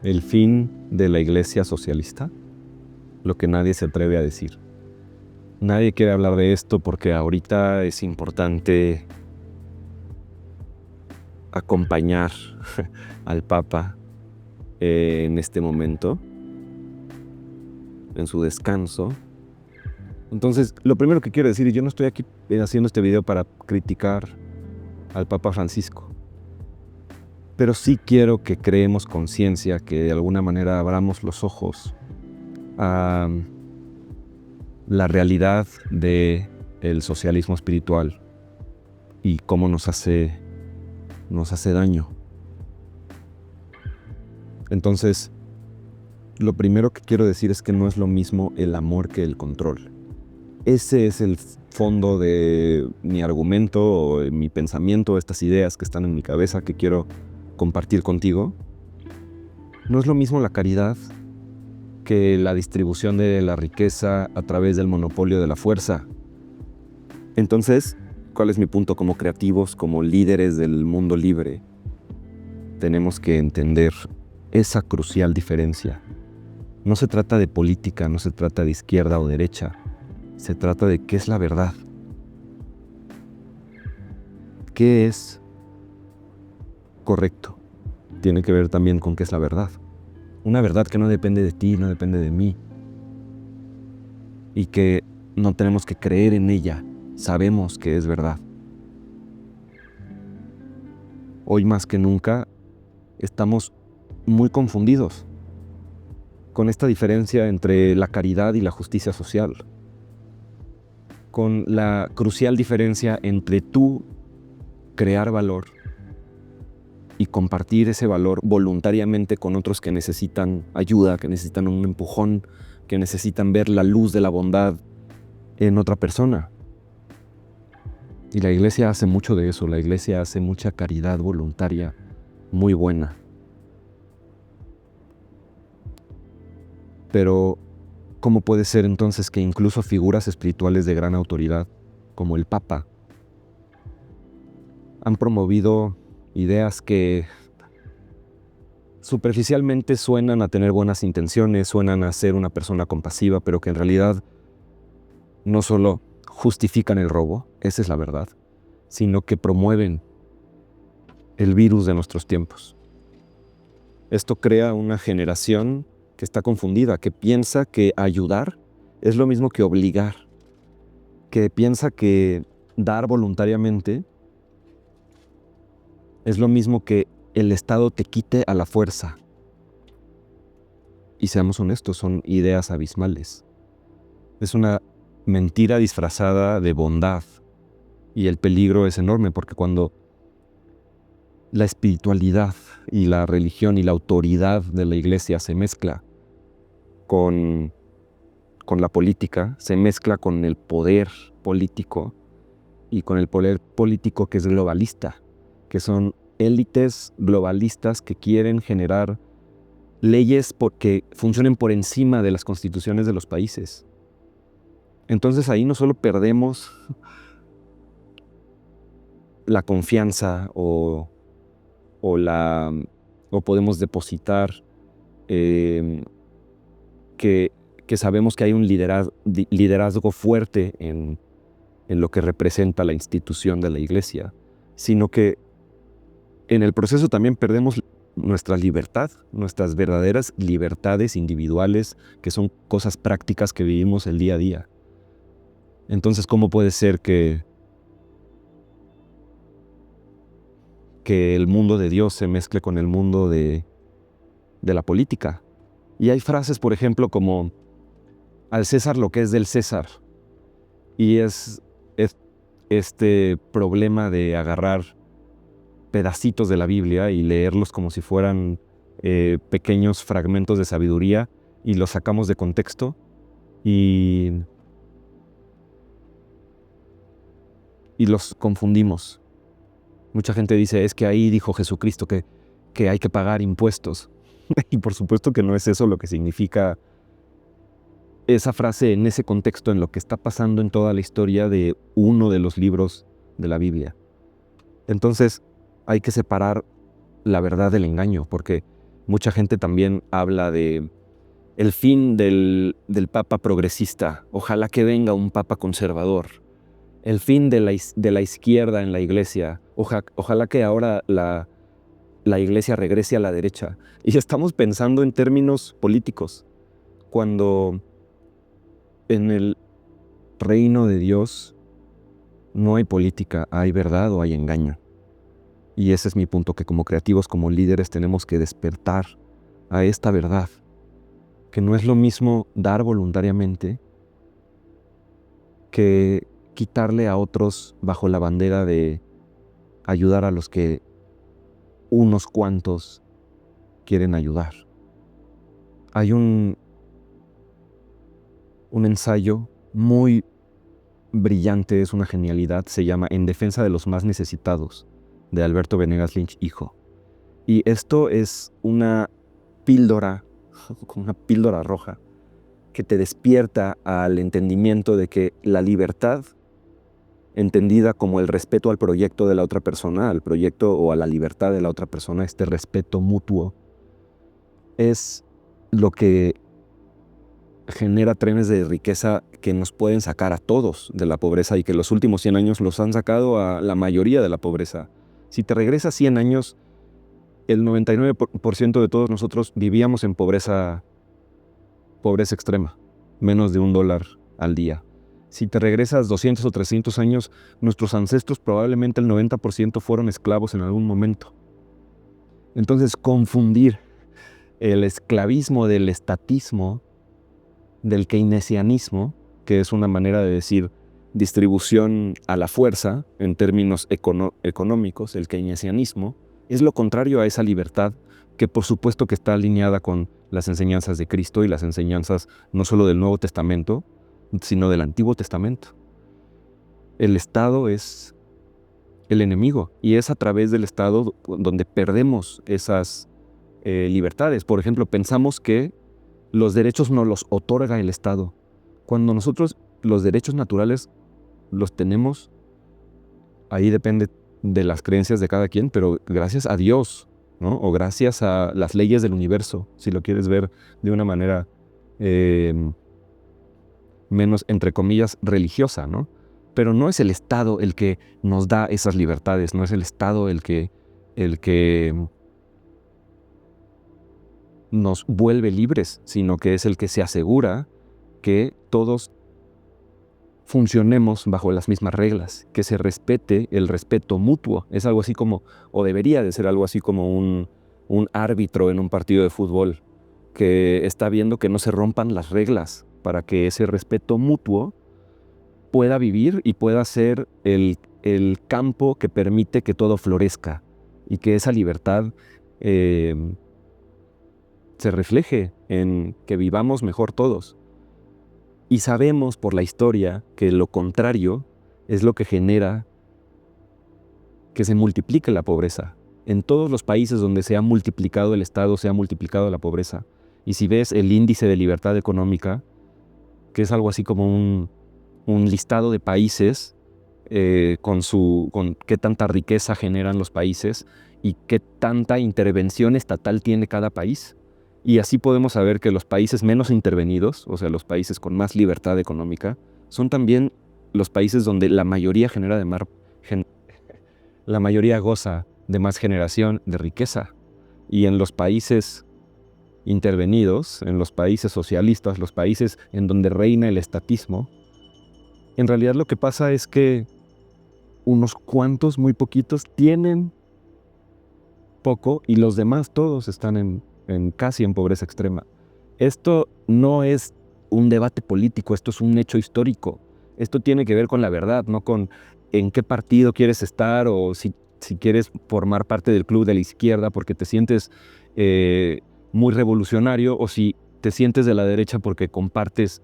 El fin de la iglesia socialista, lo que nadie se atreve a decir. Nadie quiere hablar de esto porque ahorita es importante acompañar al Papa en este momento, en su descanso. Entonces, lo primero que quiero decir, y yo no estoy aquí haciendo este video para criticar al Papa Francisco, pero sí quiero que creemos conciencia, que de alguna manera abramos los ojos a la realidad del socialismo espiritual y cómo nos hace daño. Entonces, lo primero que quiero decir es que no es lo mismo el amor que el control. Ese es el fondo de mi argumento o de mi pensamiento, estas ideas que están en mi cabeza que quiero compartir contigo. No es lo mismo la caridad que la distribución de la riqueza a través del monopolio de la fuerza. Entonces, ¿cuál es mi punto? Como creativos, como líderes del mundo libre, tenemos que entender esa crucial diferencia. No se trata de política, no se trata de izquierda o derecha, se trata de qué es la verdad. ¿Qué es correcto? Tiene que ver también con qué es la verdad. Una verdad que no depende de ti, no depende de mí. Y que no tenemos que creer en ella, sabemos que es verdad. Hoy más que nunca estamos muy confundidos con esta diferencia entre la caridad y la justicia social, con la crucial diferencia entre tú crear valor y compartir ese valor voluntariamente con otros que necesitan ayuda, que necesitan un empujón, que necesitan ver la luz de la bondad en otra persona. Y la iglesia hace mucho de eso, la iglesia hace mucha caridad voluntaria muy buena. Pero, ¿cómo puede ser entonces que incluso figuras espirituales de gran autoridad, como el Papa, han promovido ideas que superficialmente suenan a tener buenas intenciones, suenan a ser una persona compasiva, pero que en realidad no solo justifican el robo, esa es la verdad, sino que promueven el virus de nuestros tiempos? Esto crea una generación que está confundida, que piensa que ayudar es lo mismo que obligar, que piensa que dar voluntariamente es lo mismo que el Estado te quite a la fuerza. Y seamos honestos, son ideas abismales. Es una mentira disfrazada de bondad. Y el peligro es enorme porque cuando la espiritualidad y la religión y la autoridad de la iglesia se mezcla con la política, se mezcla con el poder político y con el poder político que es globalista, que son élites globalistas que quieren generar leyes que funcionen por encima de las constituciones de los países. Entonces ahí no solo perdemos la confianza o podemos depositar que sabemos que hay un liderazgo fuerte en lo que representa la institución de la iglesia, sino que en el proceso también perdemos nuestra libertad, nuestras verdaderas libertades individuales, que son cosas prácticas que vivimos el día a día. Entonces, ¿cómo puede ser que el mundo de Dios se mezcle con el mundo de la política? Y hay frases, por ejemplo, como al César lo que es del César. Y es este problema de agarrar pedacitos de la Biblia y leerlos como si fueran pequeños fragmentos de sabiduría y los sacamos de contexto y los confundimos. Mucha gente dice, es que ahí dijo Jesucristo que hay que pagar impuestos. Y por supuesto que no es eso lo que significa esa frase en ese contexto, en lo que está pasando en toda la historia de uno de los libros de la Biblia. Entonces hay que separar la verdad del engaño, porque Mucha gente también habla de el fin del papa progresista. Ojalá que venga un papa conservador. El fin de la izquierda en la iglesia. Ojalá que ahora la iglesia regrese a la derecha. Y estamos pensando en términos políticos, cuando en el reino de Dios no hay política, hay verdad o hay engaño. Y ese es mi punto, que como creativos, como líderes, tenemos que despertar a esta verdad, que no es lo mismo dar voluntariamente que quitarle a otros bajo la bandera de ayudar a los que unos cuantos quieren ayudar. Hay un ensayo muy brillante, es una genialidad, se llama En defensa de los más necesitados, de Alberto Venegas Lynch, hijo. Y esto es una píldora, como una píldora roja, que te despierta al entendimiento de que la libertad, entendida como el respeto al proyecto de la otra persona, al proyecto o a la libertad de la otra persona, este respeto mutuo, es lo que genera trenes de riqueza que nos pueden sacar a todos de la pobreza, y que los últimos 100 años los han sacado a la mayoría de la pobreza. Si te regresas 100 años, el 99% de todos nosotros vivíamos en pobreza extrema, menos de $1 al día. Si te regresas 200 o 300 años, nuestros ancestros probablemente el 90% fueron esclavos en algún momento. Entonces, confundir el esclavismo del estatismo, del keynesianismo, que es una manera de decir distribución a la fuerza en términos económicos, el keynesianismo, es lo contrario a esa libertad, que por supuesto que está alineada con las enseñanzas de Cristo y las enseñanzas no solo del Nuevo Testamento, sino del Antiguo Testamento. El Estado es el enemigo, y es a través del Estado donde perdemos esas libertades. Por ejemplo, pensamos que los derechos nos los otorga el Estado, cuando nosotros los derechos naturales los tenemos. Ahí depende de las creencias de cada quien, pero gracias a Dios, ¿no? O gracias a las leyes del universo, si lo quieres ver de una manera menos, entre comillas, religiosa, ¿no? Pero no es el Estado el que nos da esas libertades, no es el Estado el que nos vuelve libres, sino que es el que se asegura que todos funcionemos bajo las mismas reglas, que se respete el respeto mutuo. Es algo así como, o debería de ser algo así como un árbitro en un partido de fútbol, que está viendo que no se rompan las reglas para que ese respeto mutuo pueda vivir y pueda ser el campo que permite que todo florezca, y que esa libertad se refleje en que vivamos mejor todos. Y sabemos por la historia que lo contrario es lo que genera que se multiplique la pobreza. En todos los países donde se ha multiplicado el Estado, se ha multiplicado la pobreza. Y si ves el índice de libertad económica, que es algo así como un listado de países con qué tanta riqueza generan los países y qué tanta intervención estatal tiene cada país. Y así podemos saber que los países menos intervenidos, o sea, los países con más libertad económica, son también los países donde la mayoría la mayoría goza de más generación de riqueza. Y en los países intervenidos, en los países socialistas, los países en donde reina el estatismo, en realidad lo que pasa es que unos cuantos, muy poquitos, tienen poco, y los demás todos están casi en pobreza extrema. Esto no es un debate político, esto es un hecho histórico. Esto tiene que ver con la verdad, no con en qué partido quieres estar, o si quieres formar parte del club de la izquierda porque te sientes muy revolucionario, o si te sientes de la derecha porque compartes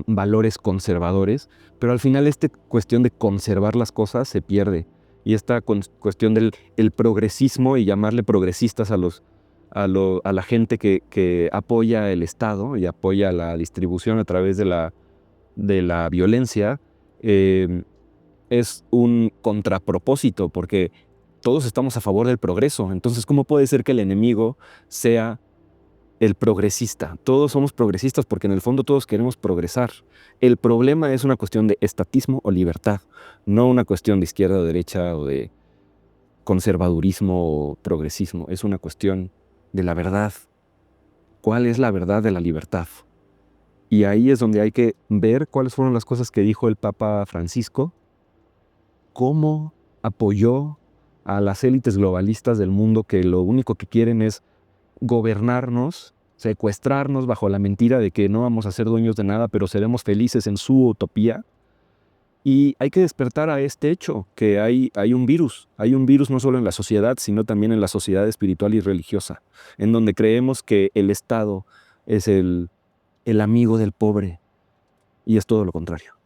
valores conservadores. Pero al final esta cuestión de conservar las cosas se pierde. Y esta cuestión del progresismo, y llamarle progresistas a la gente que apoya el Estado y apoya la distribución a través de la violencia, es un contrapropósito, porque todos estamos a favor del progreso. Entonces, ¿cómo puede ser que el enemigo sea el progresista? Todos somos progresistas porque en el fondo todos queremos progresar. El problema es una cuestión de estatismo o libertad, no una cuestión de izquierda o derecha o de conservadurismo o progresismo. Es una cuestión de la verdad. ¿Cuál es la verdad de la libertad? Y ahí es donde hay que ver cuáles fueron las cosas que dijo el Papa Francisco, cómo apoyó a las élites globalistas del mundo que lo único que quieren es gobernarnos, secuestrarnos bajo la mentira de que no vamos a ser dueños de nada, pero seremos felices en su utopía. Y hay que despertar a este hecho, que hay un virus no solo en la sociedad, sino también en la sociedad espiritual y religiosa, en donde creemos que el Estado es el amigo del pobre, y es todo lo contrario.